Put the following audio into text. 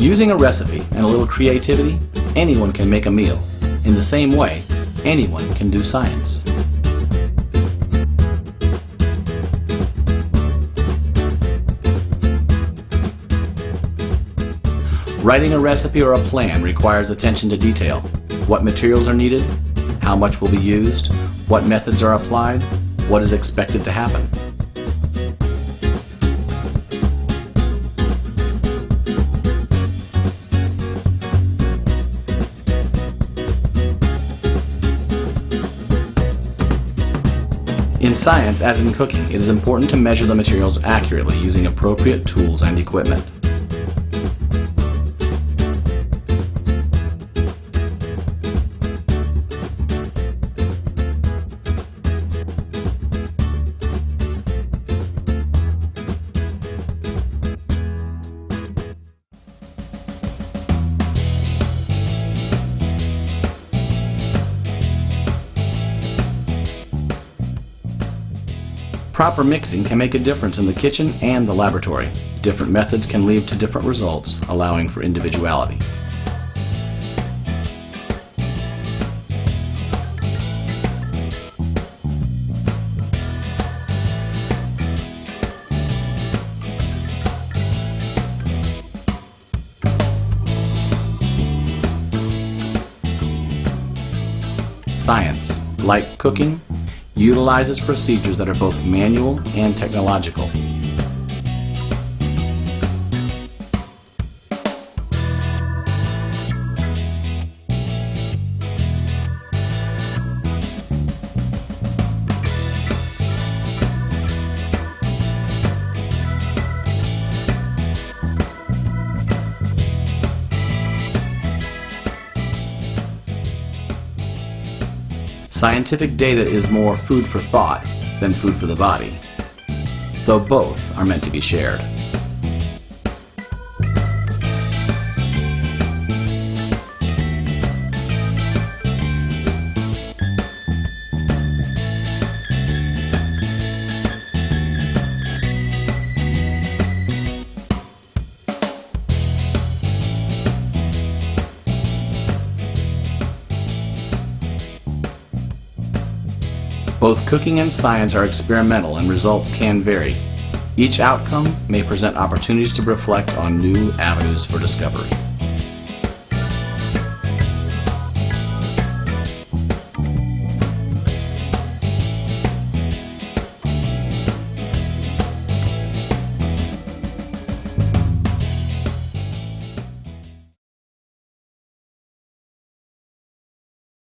Using a recipe and a little creativity, anyone can make a meal. In the same way, anyone can do science. Writing a recipe or a plan requires attention to detail. What materials are needed, how much will be used, what methods are applied, what is expected to happen. In science, as in cooking, it is important to measure the materials accurately using appropriate tools and equipment. Proper mixing can make a difference in the kitchen and the laboratory. Different methods can lead to different results, allowing for individuality. Science, like cooking, utilizes procedures that are both manual and technological. Scientific data is more food for thought than food for the body, though both are meant to be shared. Both cooking and science are experimental and results can vary. Each outcome may present opportunities to reflect on new avenues for discovery.